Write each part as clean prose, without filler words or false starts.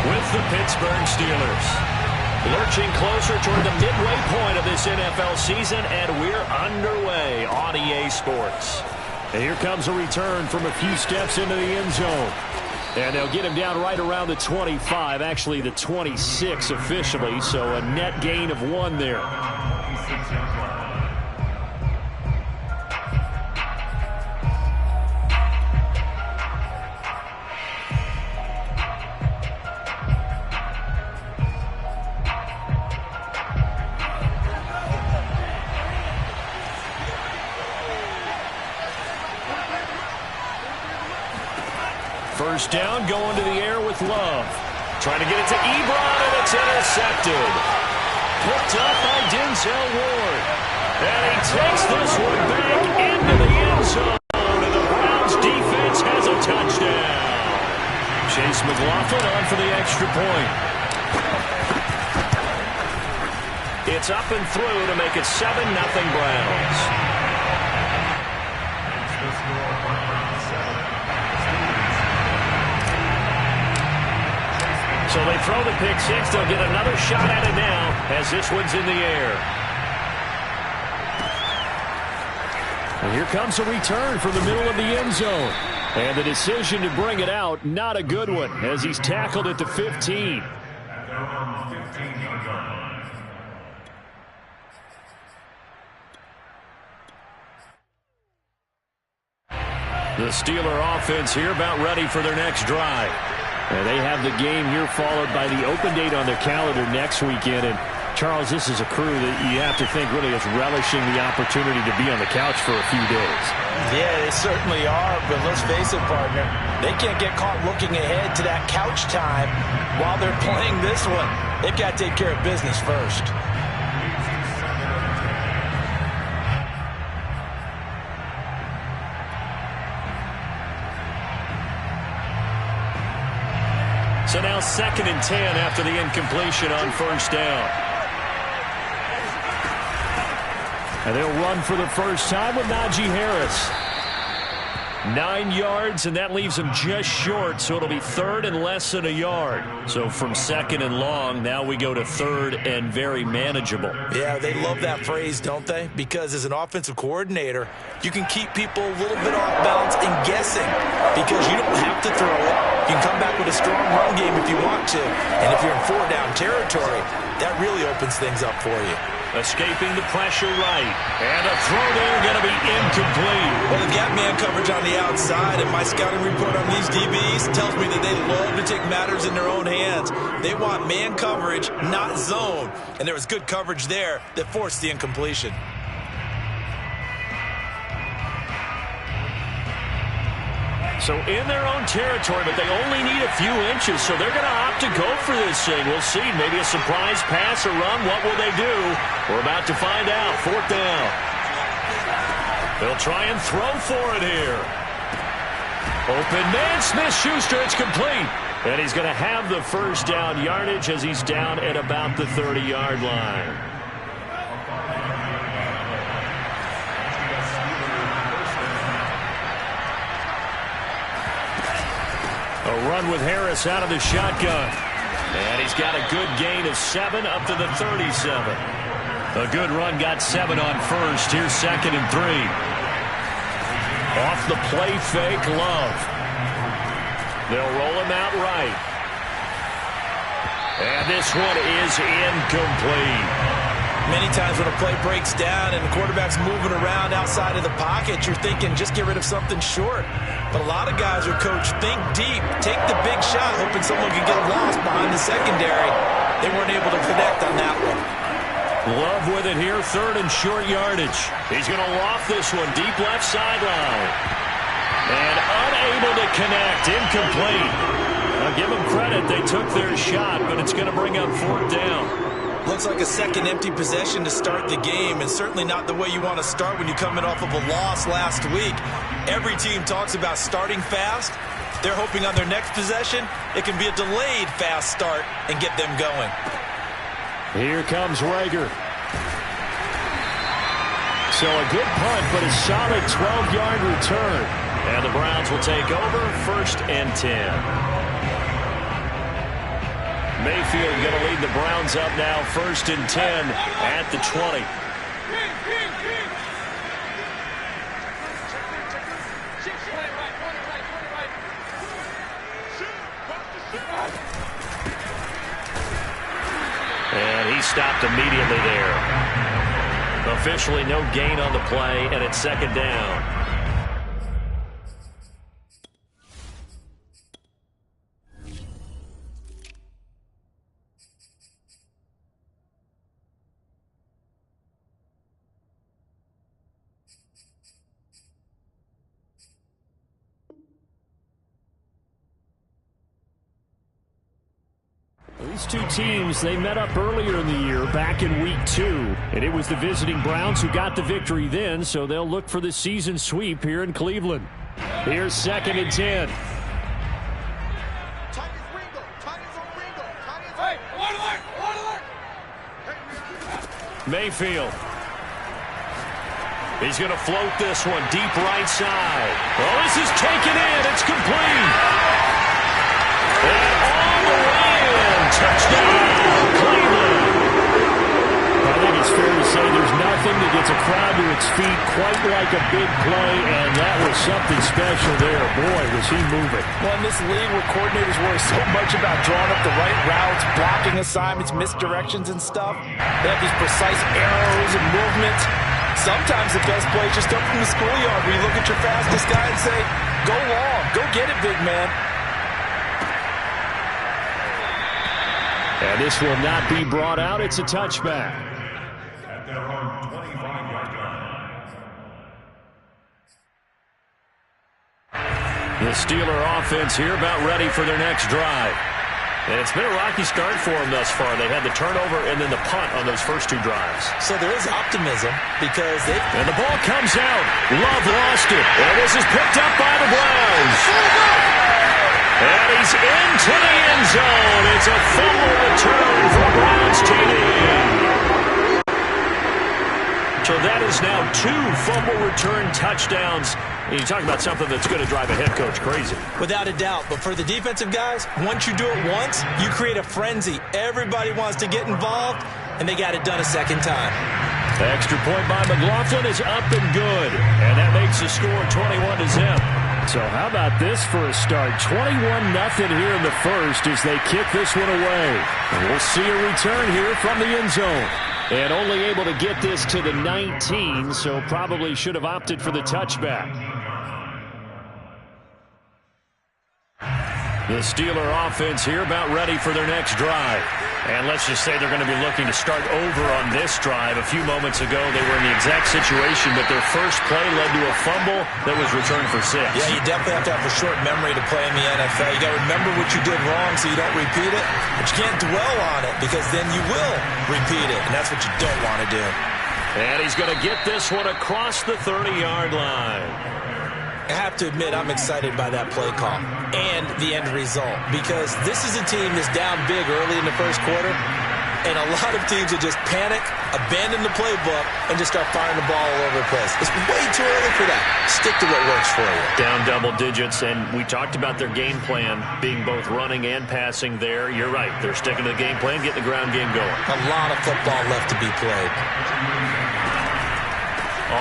with the Pittsburgh Steelers. Lurching closer toward the midway point of this NFL season, and we're underway on EA Sports. And here comes a return from a few steps into the end zone. And they'll get him down right around the 25, actually the 26 officially, so a net gain of 1 there. First down, going to the air with Love. Trying to get it to Ebron, and it's intercepted. Picked up by Denzel Ward. And he takes this one back into the end zone. And the Browns defense has a touchdown. Chase McLaughlin on for the extra point. It's up and through to make it 7-0 Browns. So they throw the pick six. They'll get another shot at it now as this one's in the air. And here comes a return from the middle of the end zone. And the decision to bring it out, not a good one, as he's tackled at the 15. The Steeler offense here about ready for their next drive. And they have the game here followed by the open date on their calendar next weekend. And, Charles, this is a crew that you have to think really is relishing the opportunity to be on the couch for a few days. Yeah, they certainly are. But let's face it, partner, they can't get caught looking ahead to that couch time while they're playing this one. They've got to take care of business first. So now 2nd and 10 after the incompletion on first down. And they'll run for the first time with Najee Harris. 9 yards, and that leaves him just short, so it'll be 3rd and less than a yard. So from 2nd and long, now we go to 3rd and very manageable. Yeah, they love that phrase, don't they? Because as an offensive coordinator, you can keep people a little bit off balance and guessing because you don't have to throw it. You can come back with a strong run game if you want to. And if you're in 4-down territory, that really opens things up for you. Escaping the pressure right. And a throw there going to be incomplete. Well, they've got man coverage on the outside, and my scouting report on these DBs tells me that they love to take matters in their own hands. They want man coverage, not zone. And there was good coverage there that forced the incompletion. So in their own territory, but they only need a few inches, so they're going to opt to go for this thing. We'll see. Maybe a surprise pass or run. What will they do? We're about to find out. 4th down. They'll try and throw for it here. Open man, Smith-Schuster. It's complete. And he's going to have the first down yardage as he's down at about the 30-yard line. A run with Harris out of the shotgun. And he's got a good gain of 7 up to the 37. A good run, got 7 on first. Here's 2nd and 3. Off the play fake, Love. They'll roll him out right. And this one is incomplete. Many times when a play breaks down and the quarterback's moving around outside of the pocket, you're thinking just get rid of something short. But a lot of guys are coached, think deep, take the big shot, hoping someone can get lost behind the secondary. They weren't able to connect on that one. Love with it here, 3rd and short yardage. He's going to loft this one, deep left sideline. And unable to connect, incomplete. Now give them credit, they took their shot, but it's going to bring up 4th down. Looks like a second empty possession to start the game, and certainly not the way you want to start when you're coming off of a loss last week. Every team talks about starting fast. They're hoping on their next possession, it can be a delayed fast start and get them going. Here comes Rager. So a good punt, but a solid 12-yard return. And the Browns will take over 1st and 10. Mayfield going to lead the Browns up now, 1st and 10 at the 20. And he stopped immediately there. Officially no gain on the play, and it's 2nd down. These two teams, they met up earlier in the year, back in Week 2. And it was the visiting Browns who got the victory then, so they'll look for the season sweep here in Cleveland. Here's 2nd and 10. Mayfield. He's going to float this one deep right side. Oh, this is taken in. It's complete. And all the way in. Touchdown, Cleveland. I think it's fair to say there's nothing that gets a crowd to its feet quite like a big play, and that was something special there. Boy, was he moving. Well, in this league where coordinators worry so much about drawing up the right routes, blocking assignments, misdirections and stuff, they have these precise arrows and movements. Sometimes the best play is just up from the schoolyard where you look at your fastest guy and say, go long, go get it, big man. And this will not be brought out. It's a touchback. At their own 25-yard line. The Steeler offense here about ready for their next drive. And it's been a rocky start for them thus far. They had the turnover and then the punt on those first two drives. So there is optimism because they... And the ball comes out. Love lost it. And this is picked up by the Browns. And he's into the end zone. It's a fumble return for Browns TD. So that is now 2 fumble return touchdowns. And you talk about something that's going to drive a head coach crazy. Without a doubt. But for the defensive guys, once you do it once, you create a frenzy. Everybody wants to get involved, and they got it done a second time. The extra point by McLaughlin is up and good. And that makes the score 21-0. So how about this for a start? 21-0 here in the first as they kick this one away. And we'll see a return here from the end zone. And only able to get this to the 19, so probably should have opted for the touchback. The Steeler offense here about ready for their next drive. And let's just say they're going to be looking to start over on this drive. A few moments ago, they were in the exact situation, but their first play led to a fumble that was returned for 6. Yeah, you definitely have to have a short memory to play in the NFL. You got to remember what you did wrong so you don't repeat it, but you can't dwell on it because then you will repeat it, and that's what you don't want to do. And he's going to get this one across the 30-yard line. I have to admit, I'm excited by that play call and the end result because this is a team that's down big early in the first quarter, and a lot of teams will just panic, abandon the playbook, and just start firing the ball all over the place. It's way too early for that. Stick to what works for you. Down double digits, and we talked about their game plan being both running and passing there. You're right. They're sticking to the game plan, getting the ground game going. A lot of football left to be played.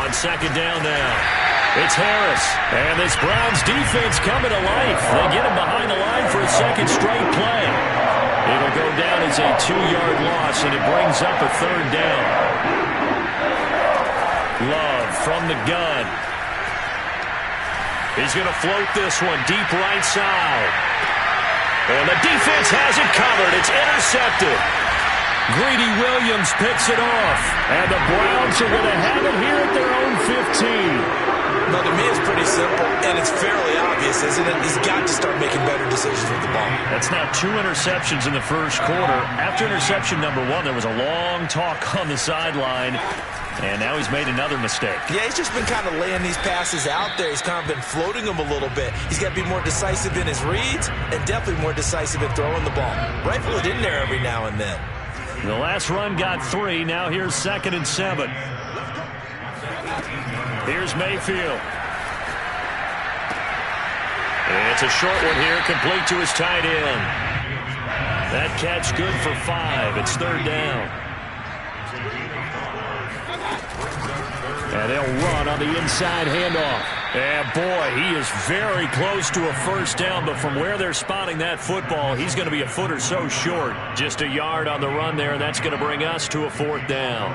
On 2nd down now. It's Harris, and this Browns defense coming to life. They get him behind the line for a second straight play. It'll go down as a 2-yard loss, and it brings up a 3rd down. Love from the gun. He's going to float this one deep right side. And the defense has it covered. It's intercepted. Greedy Williams picks it off, and the Browns are going to have it here at their own 15. No, to me, it's pretty simple, and it's fairly obvious, isn't it? He's got to start making better decisions with the ball. That's now 2 interceptions in the first quarter. After interception number 1, there was a long talk on the sideline, and now he's made another mistake. Yeah, he's just been kind of laying these passes out there. He's kind of been floating them a little bit. He's got to be more decisive in his reads and definitely more decisive in throwing the ball. Rifle it in there every now and then. The last run got 3. Now here's 2nd and 7. Here's Mayfield. It's a short one here, complete to his tight end. That catch good for 5. It's third down. And they'll run on the inside handoff. And boy, he is very close to a first down, but from where they're spotting that football, he's going to be a foot or so short. Just a yard on the run there, and that's going to bring us to a fourth down.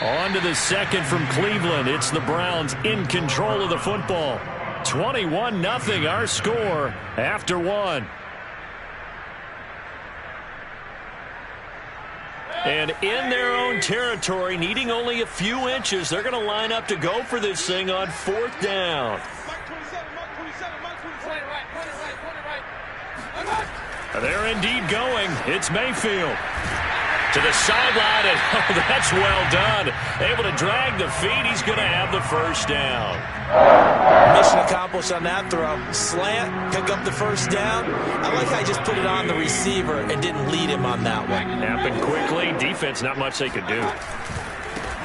On to the second from Cleveland. It's the Browns in control of the football. 21-0 our score after 1. And in their own territory, needing only a few inches, they're going to line up to go for this thing on fourth down. They're indeed going. It's Mayfield. To the sideline, and oh, that's well done. Able to drag the feet. He's going to have the first down. Mission accomplished on that throw. Slant, pick up the first down. I like how I just put it on the receiver and didn't lead him on that one. Happened quickly. Defense, not much they could do.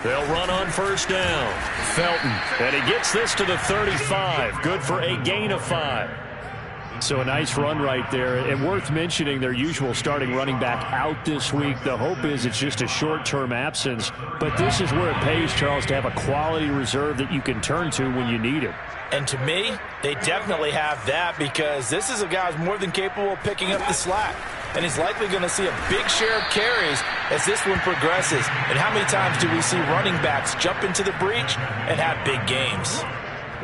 They'll run on first down. Felton, and he gets this to the 35. Good for a gain of 5. So a nice run right there, and worth mentioning their usual starting running back out this week. The hope is it's just a short-term absence, but this is where it pays, Charles, to have a quality reserve that you can turn to when you need it. And to me, they definitely have that, because this is a guy who's more than capable of picking up the slack. And he's likely going to see a big share of carries as this one progresses. And how many times do we see running backs jump into the breach and have big games?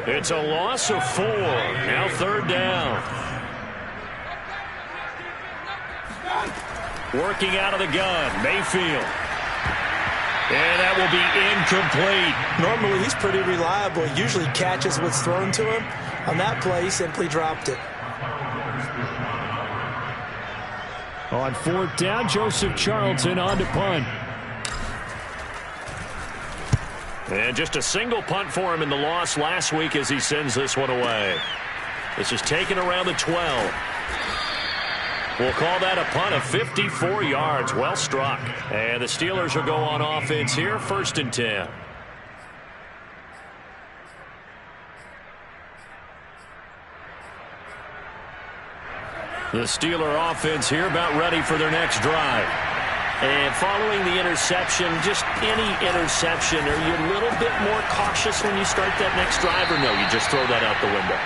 It's a loss of 4. Now third down. Working out of the gun, Mayfield. And that will be incomplete. Normally, he's pretty reliable. He usually catches what's thrown to him. On that play, he simply dropped it. On fourth down, Joseph Charlton on to punt. And just a single punt for him in the loss last week as he sends this one away. This is taken around the 12. We'll call that a punt of 54 yards. Well struck. And the Steelers will go on offense here, 1st and 10. The Steeler offense here about ready for their next drive. And following the interception, just any interception, are you a little bit more cautious when you start that next drive, or no, you just throw that out the window?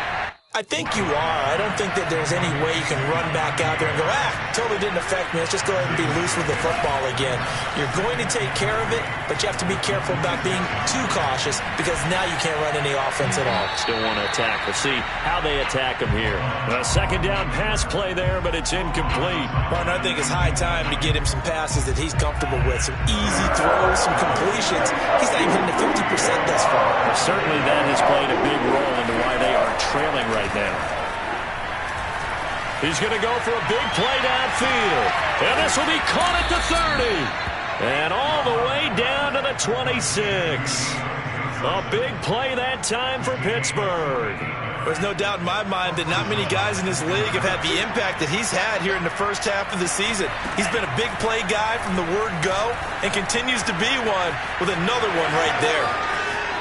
I think you are. I don't think that there's any way you can run back out there and go, totally didn't affect me. Let's just go ahead and be loose with the football again. You're going to take care of it, but you have to be careful about being too cautious, because now you can't run any offense at all. Still want to attack. Let's see how they attack him here. A second down pass play there, but it's incomplete. Well, I think it's high time to get him some passes that he's comfortable with. Some easy throws, some completions. He's not even hitting the 50% thus far. Well, certainly that has played a big role into why they are trailing right now. He's going to go for a big play downfield. And this will be caught at the 30. And all the way down to the 26. A big play that time for Pittsburgh. There's no doubt in my mind that not many guys in this league have had the impact that he's had here in the first half of the season. He's been a big play guy from the word go and continues to be one with another one right there.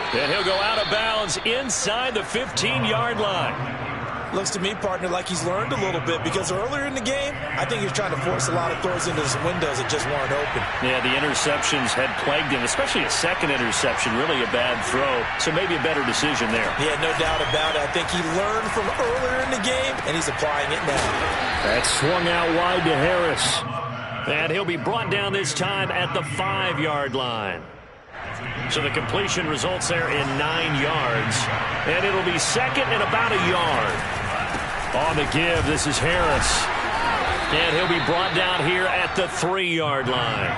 And he'll go out of bounds inside the 15-yard line. Looks to me, partner, like he's learned a little bit, because earlier in the game, I think he was trying to force a lot of throws into some windows that just weren't open. Yeah, the interceptions had plagued him, especially a second interception, really a bad throw. So maybe a better decision there. Yeah, no doubt about it. I think he learned from earlier in the game, and he's applying it now. That swung out wide to Harris. And he'll be brought down this time at the 5-yard line. So the completion results there in 9 yards. And it'll be second and about a yard. On the give, this is Harris. And he'll be brought down here at the 3-yard line.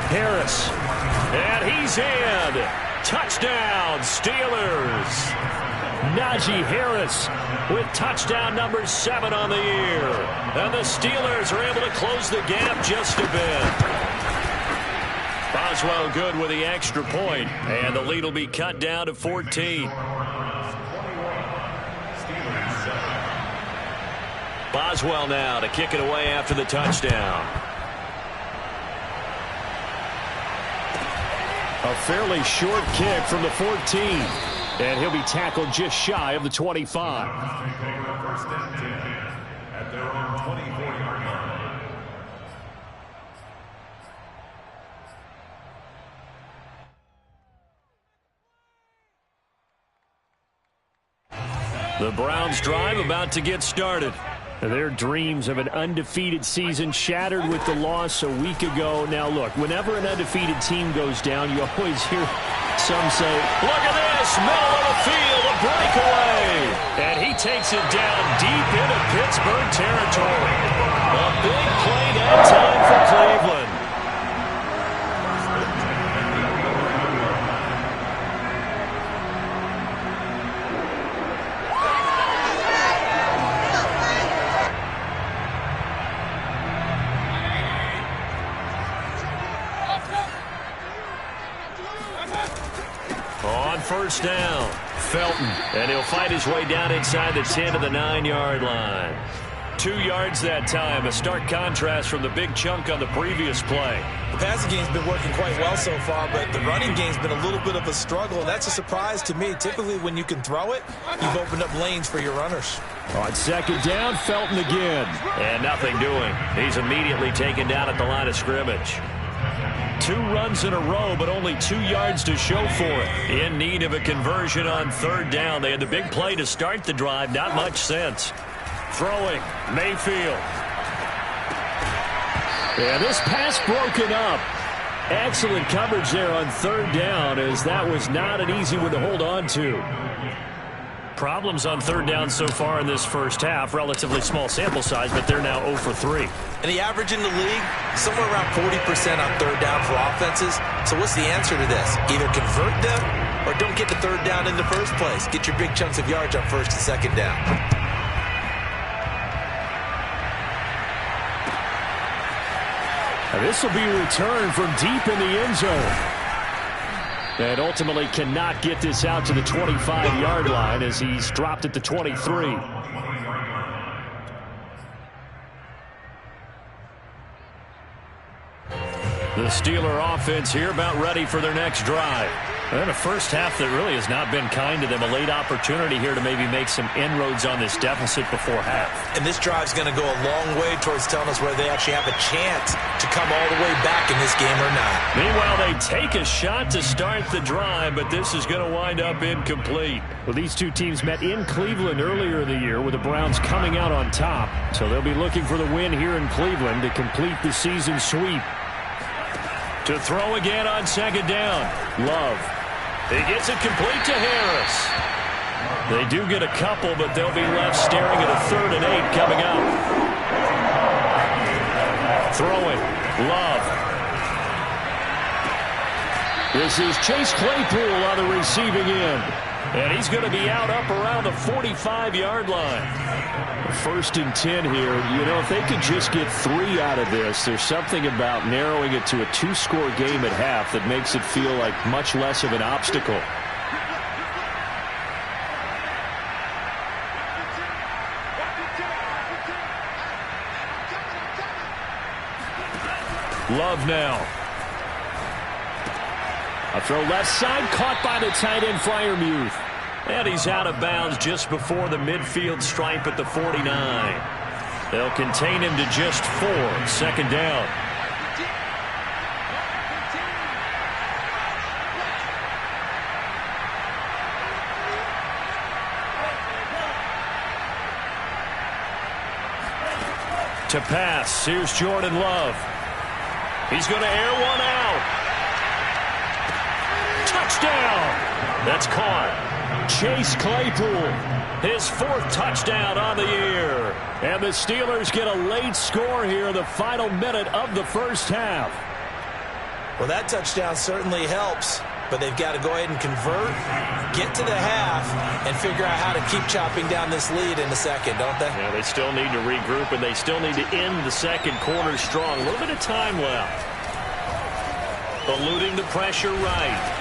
Harris. And he's in. Touchdown, Steelers. Najee Harris with touchdown number 7 on the year. And the Steelers are able to close the gap just a bit. Boswell good with the extra point, and the lead will be cut down to 14. Boswell now to kick it away after the touchdown. A fairly short kick from the 14. And he'll be tackled just shy of the 25. Take over first and 10 at their own 24-yard line. The Browns drive about to get started. Their dreams of an undefeated season shattered with the loss a week ago. Now, look, whenever an undefeated team goes down, you always hear some say, look at this, middle of the field, a breakaway. And he takes it down deep into Pittsburgh territory. A big play that time for Cleveland. First down, Felton, and he'll fight his way down inside the 10 to the 9-yard line. 2 yards that time, a stark contrast from the big chunk on the previous play. The passing game's been working quite well so far, but the running game's been a little bit of a struggle, and that's a surprise to me. Typically, when you can throw it, you've opened up lanes for your runners. On second down, Felton again. And nothing doing. He's immediately taken down at the line of scrimmage. 2 runs in a row, but only 2 yards to show for it. In need of a conversion on third down. They had the big play to start the drive. Not much sense. Throwing, Mayfield. Yeah, this pass broken up. Excellent coverage there on third down, as that was not an easy one to hold on to. Problems on third down so far in this first half. Relatively small sample size, but they're now 0 for 3. And the average in the league, somewhere around 40% on third down for offenses. So what's the answer to this? Either convert them or don't get to third down in the first place. Get your big chunks of yards on first and second down. Now this will be returned from deep in the end zone. And ultimately cannot get this out to the 25-yard line as he's dropped at the 23. The Steeler offense here about ready for their next drive. And a first half that really has not been kind to them. A late opportunity here to maybe make some inroads on this deficit before half. And this drive's going to go a long way towards telling us whether they actually have a chance to come all the way back in this game or not. Meanwhile, they take a shot to start the drive, but this is going to wind up incomplete. Well, these two teams met in Cleveland earlier in the year with the Browns coming out on top. So they'll be looking for the win here in Cleveland to complete the season sweep. To throw again on second down. Love. He gets it complete to Harris. They do get a couple, but they'll be left staring at a 3rd and 8 coming up. Throwing. Love. This is Chase Claypool on the receiving end. And he's going to be out up around the 45-yard line. 1st and 10 here. You know, if they could just get 3 out of this, there's something about narrowing it to a 2-score game at half that makes it feel like much less of an obstacle. Love now. A throw left side, caught by the tight end, Freiermuth. And he's out of bounds just before the midfield stripe at the 49. They'll contain him to just 4. 2nd down. To pass, here's Jordan Love. He's going to air one out. Touchdown! That's caught. Chase Claypool, his 4th touchdown on the year. And the Steelers get a late score here in the final minute of the first half. Well, that touchdown certainly helps, but they've got to go ahead and convert, get to the half, and figure out how to keep chopping down this lead in the second, don't they? Yeah, they still need to regroup, and they still need to end the second quarter strong. A little bit of time left. Eluding the pressure right.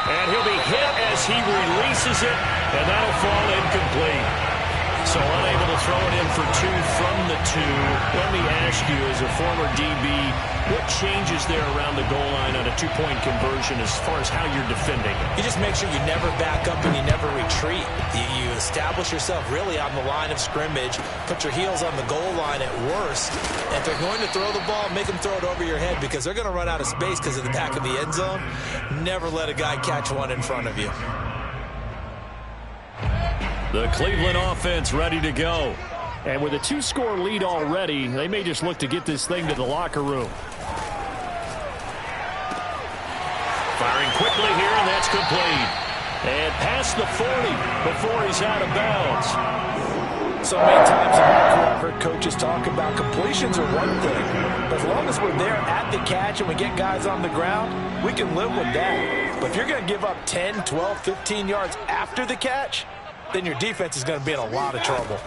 And he'll be hit as he releases it, and that'll fall incomplete. So So unable to throw it in for two from the two. Let me ask you, as a former DB, what changes there around the goal line on a two-point conversion as far as how you're defending? You just make sure you never back up and you never retreat. You establish yourself really on the line of scrimmage, put your heels on the goal line at worst. And if they're going to throw the ball, make them throw it over your head because they're going to run out of space because of the back of the end zone. Never let a guy catch one in front of you. The Cleveland offense ready to go. And with a two-score lead already, they may just look to get this thing to the locker room. Firing quickly here, and that's complete. And past the 40 before he's out of bounds. So many times in my career, coaches talk about completions are one thing. But as long as we're there at the catch and we get guys on the ground, we can live with that. But if you're going to give up 10, 12, 15 yards after the catch, then your defense is going to be in a lot of trouble.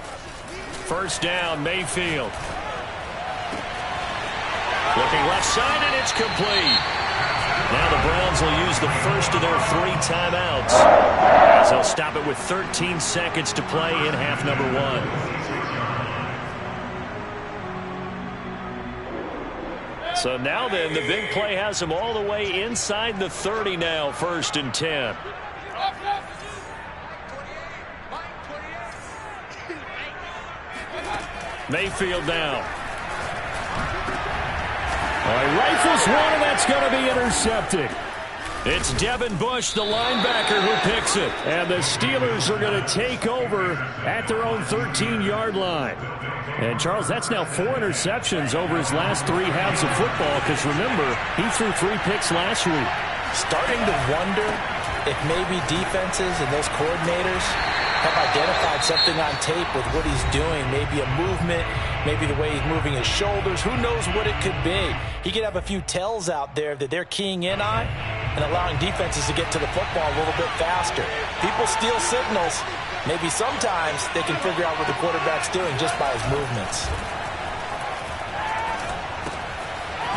First down, Mayfield. Looking left side, and it's complete. Now the Browns will use the first of their 3 timeouts, as they'll stop it with 13 seconds to play in half number 1. So now then, the big play has them all the way inside the 30 now, 1st and 10. Mayfield now. He rifles one, and that's going to be intercepted. It's Devin Bush, the linebacker, who picks it. And the Steelers are going to take over at their own 13-yard line. And, Charles, that's now 4 interceptions over his last 3 halves of football, because, remember, he threw 3 picks last week. Starting to wonder if maybe defenses and those coordinators have identified something on tape with what he's doing. Maybe a movement, maybe the way he's moving his shoulders. Who knows what it could be? He could have a few tells out there that they're keying in on and allowing defenses to get to the football a little bit faster. People steal signals. Maybe sometimes they can figure out what the quarterback's doing just by his movements.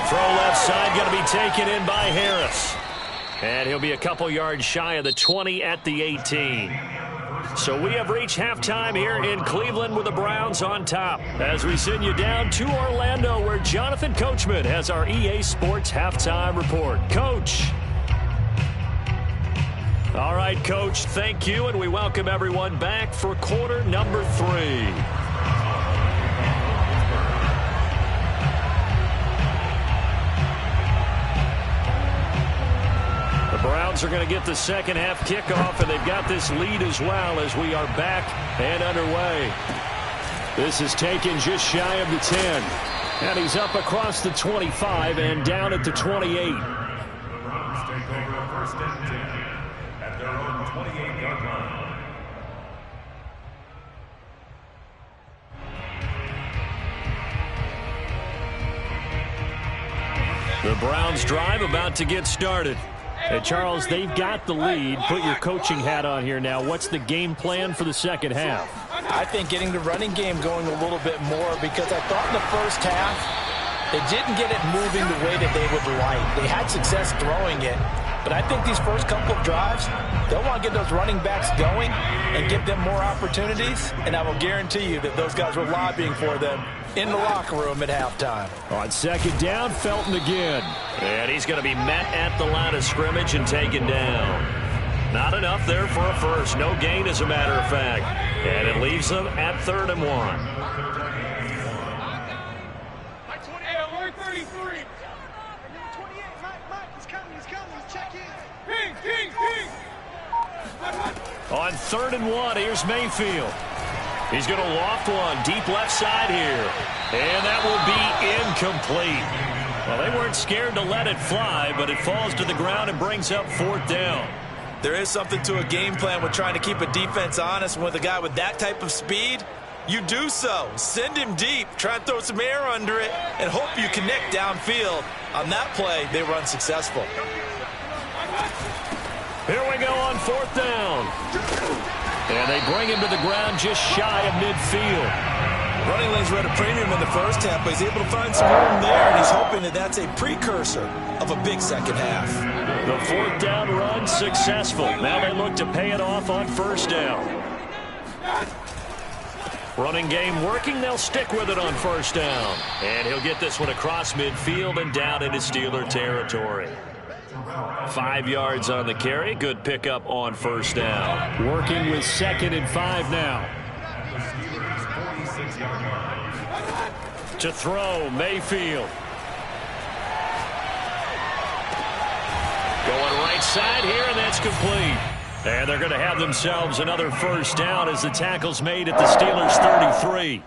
Throw left side, going to be taken in by Harris. And he'll be a couple yards shy of the 20 at the 18. So we have reached halftime here in Cleveland with the Browns on top, as we send you down to Orlando, where Jonathan Coachman has our EA Sports halftime report. Coach. All right, Coach, thank you, and we welcome everyone back for quarter number 3. Browns are going to get the second half kickoff, and they've got this lead as well as we are back and underway. This is taken just shy of the 10. And he's up across the 25 and down at the 28. The Browns take over 1st and 10 at their own 28-yard line. The Browns drive about to get started. Hey, Charles, they've got the lead. Put your coaching hat on here now. What's the game plan for the second half? I think getting the running game going a little bit more, because I thought in the first half they didn't get it moving the way that they would like. They had success throwing it, but I think these first couple of drives, they'll want to get those running backs going and give them more opportunities, and I will guarantee you that those guys were lobbying for them in the locker room at halftime. On second down, Felton again. And he's going to be met at the line of scrimmage and taken down. Not enough there for a first. No gain, as a matter of fact. And it leaves them at 3rd and 1. On 3rd and 1, here's Mayfield. He's going to loft one deep left side here. And that will be incomplete. Well, they weren't scared to let it fly, but it falls to the ground and brings up 4th down. There is something to a game plan with trying to keep a defense honest. With a guy with that type of speed, you do so. Send him deep, try and throw some air under it, and hope you connect downfield. On that play, they were unsuccessful. Here we go on 4th down. And they bring him to the ground just shy of midfield. Running lanes were at a premium in the first half, but he's able to find some room there, and he's hoping that that's a precursor of a big second half. The 4th down run successful. Now they look to pay it off on 1st down. Running game working. They'll stick with it on first down. And he'll get this one across midfield and down into Steeler territory. 5 yards on the carry. Good pickup on first down. Working with 2nd and 5 now. To throw, Mayfield. Going right side here, and that's complete. And they're going to have themselves another first down as the tackle's made at the Steelers' 33.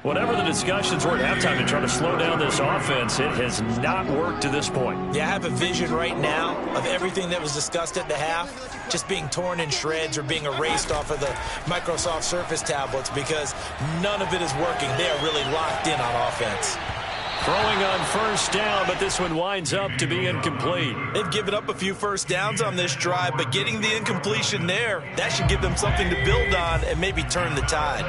Whatever the discussions were at halftime to try to slow down this offense, it has not worked to this point. Yeah, I have a vision right now of everything that was discussed at the half just being torn in shreds or being erased off of the Microsoft Surface tablets because none of it is working. They are really locked in on offense. Throwing on first down, but this one winds up to be incomplete. They've given up a few first downs on this drive, but getting the incompletion there, that should give them something to build on and maybe turn the tide.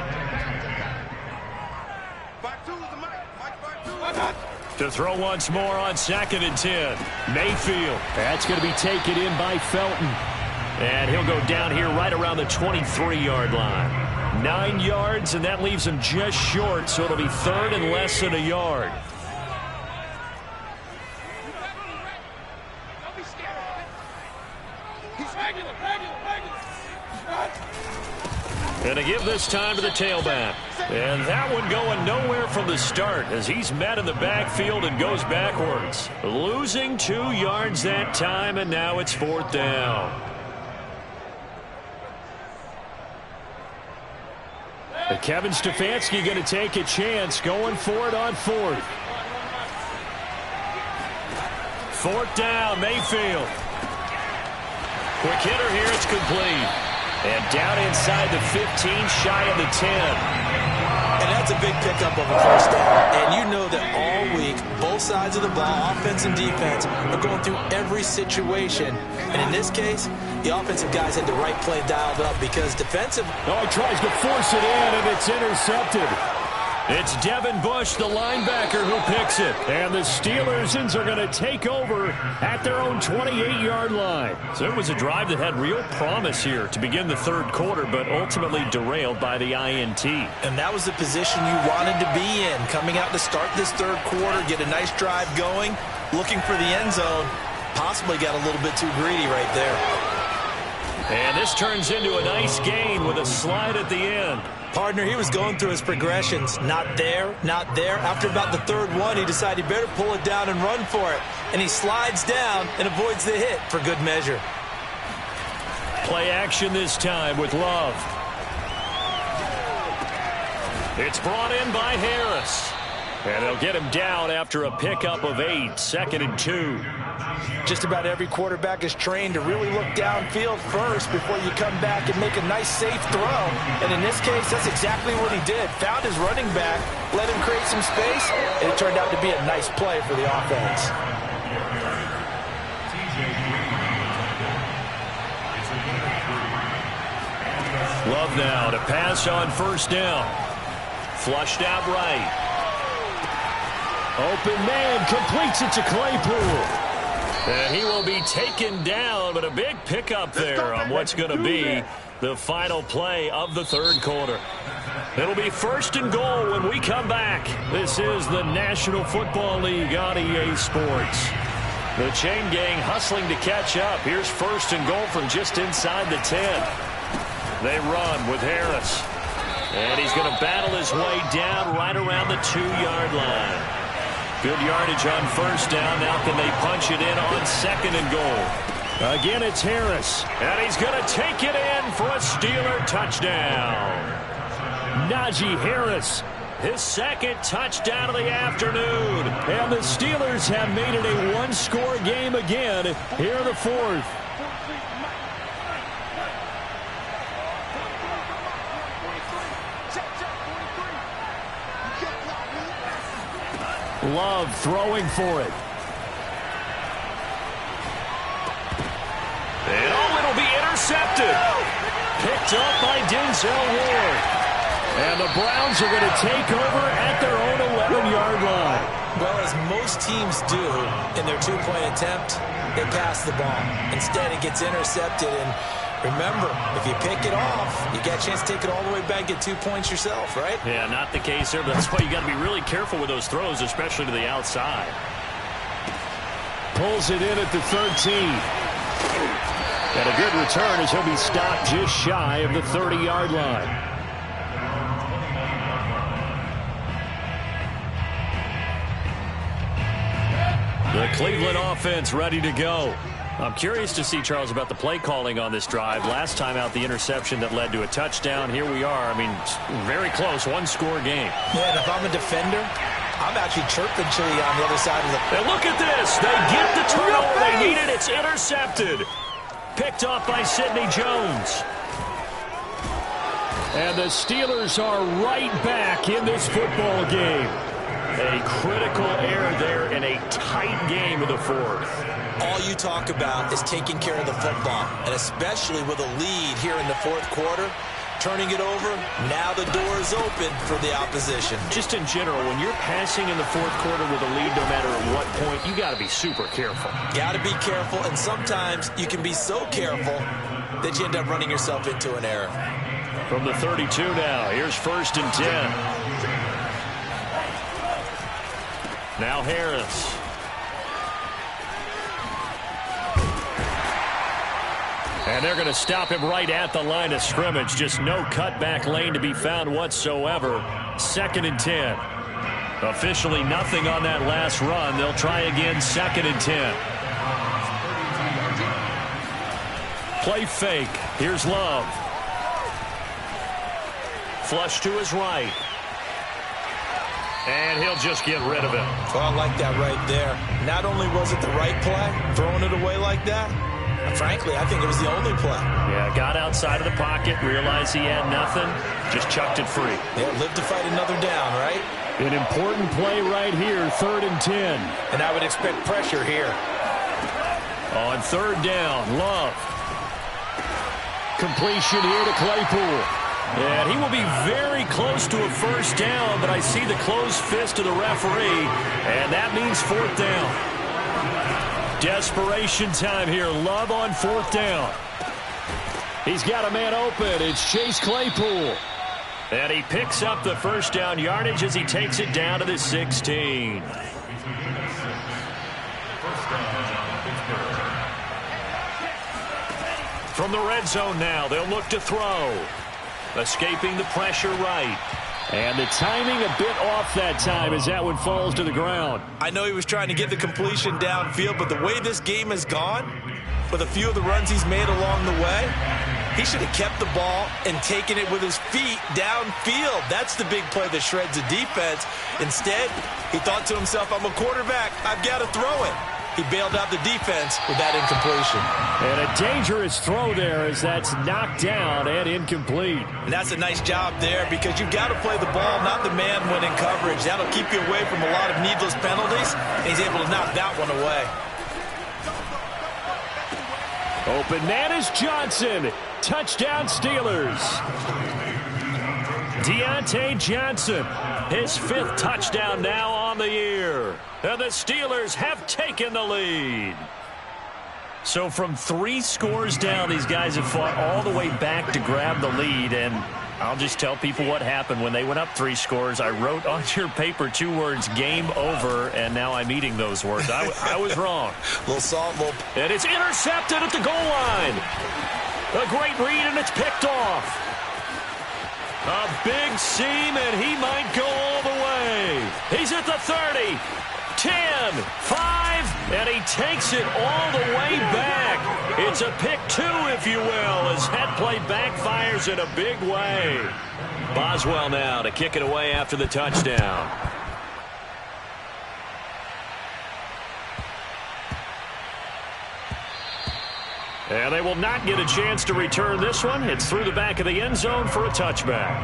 To throw once more on 2nd and 10. Mayfield. That's going to be taken in by Felton. And he'll go down here right around the 23-yard line. 9 yards, and that leaves him just short, so it'll be 3rd and less than a yard. And to give this time to the tailback. And that one going nowhere from the start as he's met in the backfield and goes backwards. Losing 2 yards that time, and now it's 4th down. And Kevin Stefanski going to take a chance going for it on 4th. 4th down, Mayfield. Quick hitter here, it's complete. And down inside the 15, shy of the 10. And that's a big pickup of a first down. And you know that all week, both sides of the ball, offense and defense, are going through every situation. And in this case, the offensive guys had the right play dialed up because defensive... Oh, he tries to force it in, and it's intercepted. It's Devin Bush, the linebacker, who picks it. And the Steelersans are going to take over at their own 28-yard line. So it was a drive that had real promise here to begin the 3rd quarter, but ultimately derailed by the INT. And that was the position you wanted to be in, coming out to start this 3rd quarter, get a nice drive going, looking for the end zone. Possibly got a little bit too greedy right there. And this turns into a nice gain with a slide at the end. Partner, he was going through his progressions. Not there, not there. After about the 3rd one, he decided he better pull it down and run for it. And he slides down and avoids the hit for good measure. Play action this time with Love. It's brought in by Harris. And they'll get him down after a pickup of 8, 2nd and 2. Just about every quarterback is trained to really look downfield first before you come back and make a nice, safe throw. And in this case, that's exactly what he did. Found his running back, let him create some space, and it turned out to be a nice play for the offense. Love now to pass on first down. Flushed out right. Open man completes it to Claypool. And he will be taken down, but a big pickup there on what's going to be the final play of the 3rd quarter. It'll be 1st and goal when we come back. This is the National Football League on EA Sports. The chain gang hustling to catch up. Here's 1st and goal from just inside the 10. They run with Harris. And he's going to battle his way down right around the 2-yard line. Good yardage on first down. Now can they punch it in on 2nd and goal? Again, it's Harris. And he's going to take it in for a Steeler touchdown. Najee Harris, his 2nd touchdown of the afternoon. And the Steelers have made it a one-score game again here in the 4th. Love throwing for it. And it'll be intercepted. Picked up by Denzel Ward. And the Browns are going to take over at their own 11-yard line. Well, as most teams do in their 2-point attempt, they pass the ball. Instead, it gets intercepted. And remember, if you pick it off, you get a chance to take it all the way back, get 2 points yourself, right? Yeah, not the case there, but that's why you got to be really careful with those throws, especially to the outside. Pulls it in at the 13. And a good return as he'll be stopped just shy of the 30-yard line. The Cleveland offense ready to go. I'm curious to see, Charles, about the play calling on this drive. Last time out, the interception that led to a touchdown. Here we are. I mean, very close, one-score game. Yeah, and if I'm a defender, I'm actually chirping Chili on the other side of the... And look at this. They get the turnover they needed. It's intercepted. Picked off by Sidney Jones. And the Steelers are right back in this football game. A critical error there in a tight game of the fourth. All you talk about is taking care of the football, and especially with a lead here in the fourth quarter, turning it over, now the door is open for the opposition. Just in general, when you're passing in the fourth quarter with a lead, no matter at what point, you got to be super careful. Got to be careful, and sometimes you can be so careful that you end up running yourself into an error. From the 32 now, here's 1st and 10. Now Harris. And they're going to stop him right at the line of scrimmage. Just no cutback lane to be found whatsoever. 2nd and 10. Officially nothing on that last run. They'll try again, 2nd and 10. Play fake. Here's Love. Flush to his right. And he'll just get rid of it. Well, I like that right there. Not only was it the right play, throwing it away like that, frankly, I think it was the only play. Yeah, got outside of the pocket, realized he had nothing, just chucked it free. Yeah, live to fight another down, right? An important play right here, 3rd and 10. And I would expect pressure here. On 3rd down, Love. Completion here to Claypool. And he will be very close to a 1st down, but I see the closed fist of the referee, and that means 4th down. Desperation time here. Love on 4th down. He's got a man open. It's Chase Claypool. And he picks up the 1st down yardage as he takes it down to the 16. From the red zone now, they'll look to throw. Escaping the pressure right. And the timing a bit off that time as that one falls to the ground. I know he was trying to get the completion downfield, but the way this game has gone, with a few of the runs he's made along the way, he should have kept the ball and taken it with his feet downfield. That's the big play that shreds the defense. Instead, he thought to himself, I'm a quarterback. I've got to throw it. He bailed out the defense with that incompletion. And a dangerous throw there as that's knocked down and incomplete. And that's a nice job there because you've got to play the ball, not the man when in coverage. That'll keep you away from a lot of needless penalties. And he's able to knock that one away. Open man is Johnson. Touchdown Steelers. Deontay Johnson. His 5th touchdown now on the year. And the Steelers have taken the lead. So from 3 scores down, these guys have fought all the way back to grab the lead. And I'll just tell people what happened when they went up 3 scores. I wrote on your paper 2 words, game over, and now I'm eating those words. I was wrong. Little salt, And it's intercepted at the goal line. A great read, and it's picked off. A big seam, and he might go all the way. He's at the 30, 10, 5, and he takes it all the way back. It's a pick 2, if you will, as that play backfires in a big way. Boswell now to kick it away after the touchdown. And they will not get a chance to return this one. It's through the back of the end zone for a touchback.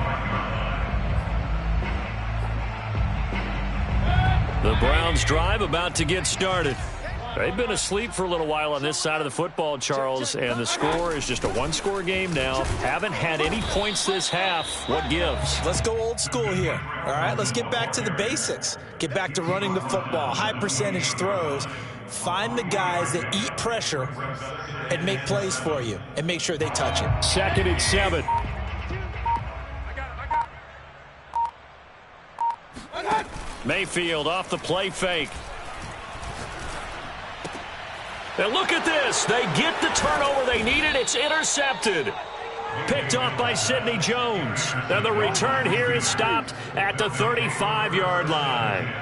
The Browns drive about to get started. They've been asleep for a little while on this side of the football, Charles, and the score is just a 1-score game now. Haven't had any points this half. What gives? Let's go old school here. All right, let's get back to the basics. Get back to running the football, high percentage throws. find the guys that eat pressure and make plays for you and make sure they touch it. 2nd and 7. Mayfield off the play fake. And look at this. They get the turnover they needed. It's intercepted. Picked off by Sidney Jones. And the return here is stopped at the 35-yard line.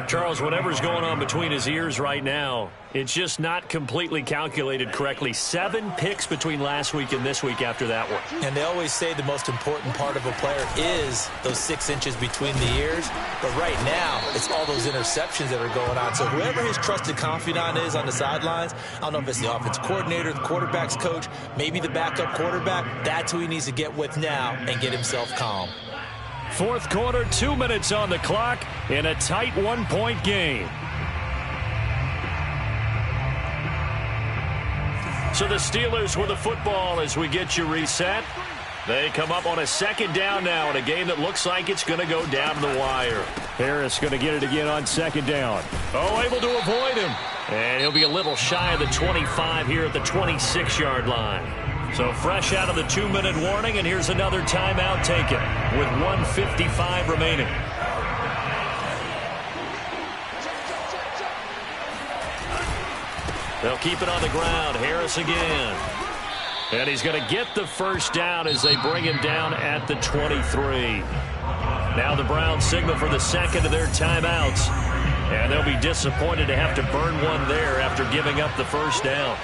Charles, whatever's going on between his ears right now, it's just not completely calculated correctly. 7 picks between last week and this week after that one. And they always say the most important part of a player is those 6 inches between the ears. But right now, it's all those interceptions that are going on. So whoever his trusted confidant is on the sidelines, I don't know if it's the offense coordinator, the quarterback's coach, maybe the backup quarterback, that's who he needs to get with now and get himself calm. 4th quarter, 2 minutes on the clock in a tight 1-point game. So the Steelers with the football as we get you reset. They come up on a 2nd down now in a game that looks like it's going to go down to the wire. Harris going to get it again on 2nd down. Oh, able to avoid him. And he'll be a little shy of the 25 here at the 26-yard line. So fresh out of the 2-minute warning, and here's another timeout taken with 1:55 remaining. They'll keep it on the ground. Harris again. And he's going to get the first down as they bring him down at the 23. Now the Browns signal for the 2nd of their timeouts. And they'll be disappointed to have to burn one there after giving up the first down.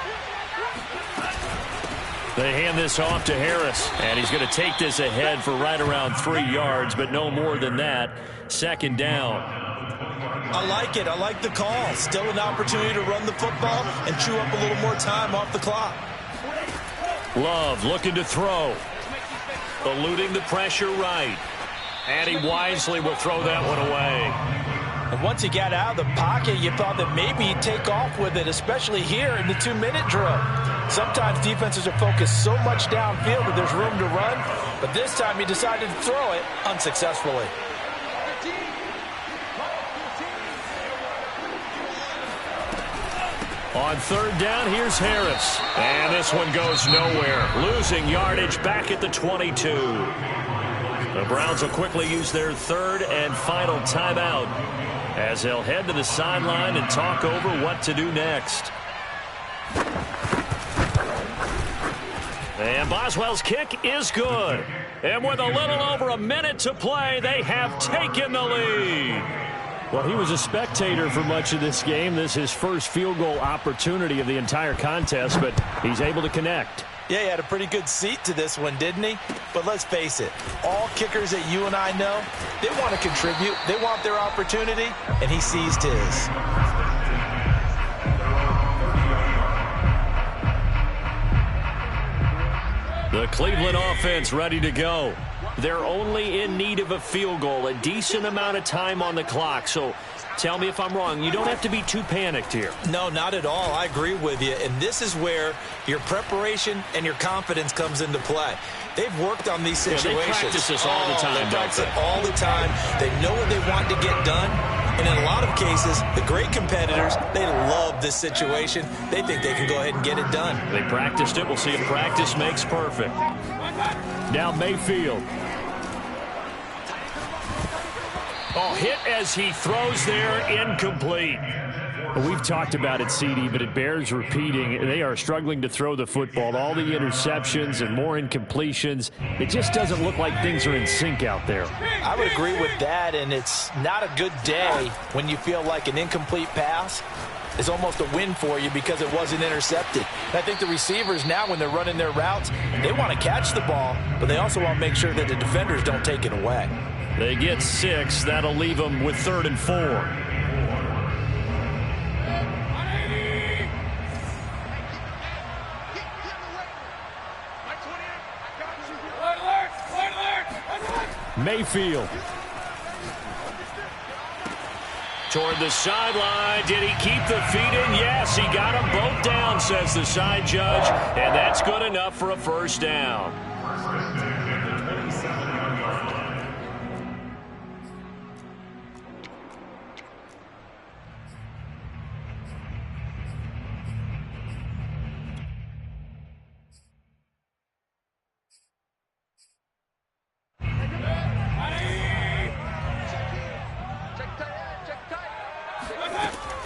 They hand this off to Harris, and he's going to take this ahead for right around 3 yards, but no more than that. 2nd down. I like it. I like the call. Still an opportunity to run the football and chew up a little more time off the clock. Love looking to throw. Eluding the pressure right. And he wisely will throw that one away. And once he got out of the pocket, you thought that maybe he'd take off with it, especially here in the 2-minute drill. Sometimes defenses are focused so much downfield that there's room to run, but this time he decided to throw it unsuccessfully. On 3rd down, here's Harris. And this one goes nowhere. Losing yardage back at the 22. The Browns will quickly use their 3rd and final timeout as they'll head to the sideline and talk over what to do next. And Boswell's kick is good. And with a little over a minute to play, they have taken the lead. Well, he was a spectator for much of this game. This is his first field goal opportunity of the entire contest, but he's able to connect. Yeah, he had a pretty good seat to this one, didn't he? But let's face it, all kickers that you and I know, they want to contribute. They want their opportunity, and he seized his. The Cleveland offense ready to go. They're only in need of a field goal, a decent amount of time on the clock. So tell me if I'm wrong. You don't have to be too panicked here. No, not at all. I agree with you. And this is where your preparation and your confidence comes into play. They've worked on these situations. Yeah, they practice this all the time. They practice it all the time. They know what they want to get done. And in a lot of cases, the great competitors, they love this situation. They think they can go ahead and get it done. They practiced it. We'll see if practice makes perfect. Now Mayfield. Oh, hit as he throws there, incomplete. We've talked about it, CD, but it bears repeating. They are struggling to throw the football. All the interceptions and more incompletions. It just doesn't look like things are in sync out there. I would agree with that, and it's not a good day when you feel like an incomplete pass is almost a win for you because it wasn't intercepted. And I think the receivers now, when they're running their routes, they want to catch the ball, but they also want to make sure that the defenders don't take it away. They get 6. That'll leave them with 3rd and 4. Mayfield. Toward the sideline. Did he keep the feet in? Yes, he got them both down, says the side judge. And that's good enough for a first down.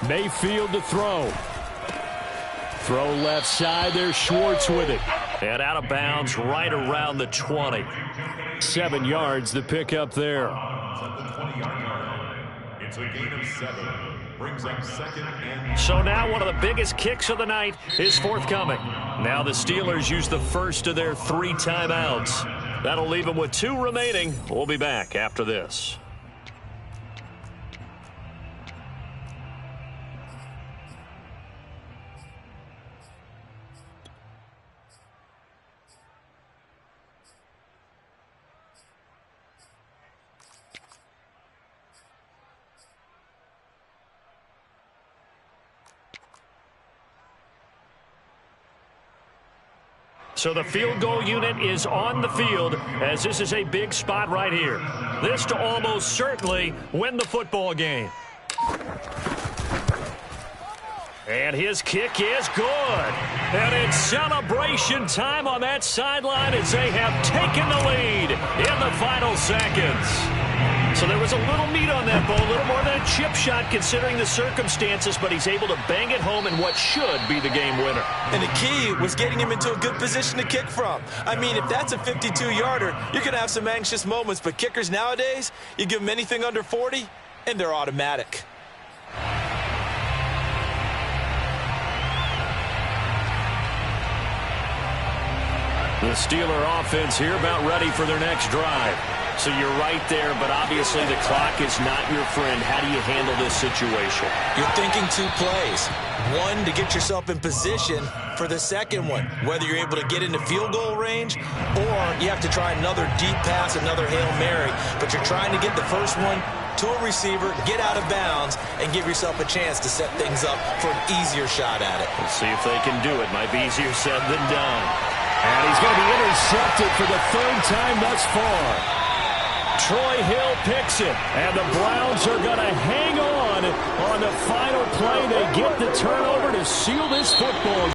Mayfield to throw. Throw left side. There's Schwartz with it. And out of bounds right around the 20. 7 yards the pick up there. At the 20-yard line. It's a gain of 7. Brings up 2nd and... So now one of the biggest kicks of the night is forthcoming. Now the Steelers use the first of their 3 timeouts. That'll leave them with 2 remaining. We'll be back after this. So the field goal unit is on the field as this is a big spot right here. This to almost certainly win the football game. And his kick is good. And it's celebration time on that sideline as they have taken the lead in the final seconds. So there was a little meat on that ball, a little more than a chip shot considering the circumstances, but he's able to bang it home in what should be the game winner. And the key was getting him into a good position to kick from. I mean, if that's a 52-yarder, you're going to have some anxious moments, but kickers nowadays, you give them anything under 40, and they're automatic. The Steeler offense here about ready for their next drive. So you're right there, but obviously the clock is not your friend. How do you handle this situation? You're thinking 2 plays. One, to get yourself in position for the second one, whether you're able to get into field goal range or you have to try another deep pass, another Hail Mary, but you're trying to get the first one to a receiver, get out of bounds, and give yourself a chance to set things up for an easier shot at it. Let's see if they can do it. Might be easier said than done. And he's going to be intercepted for the 3rd time thus far. Troy Hill picks it, and the Browns are going to hang on the final play. They get the turnover to seal this football game.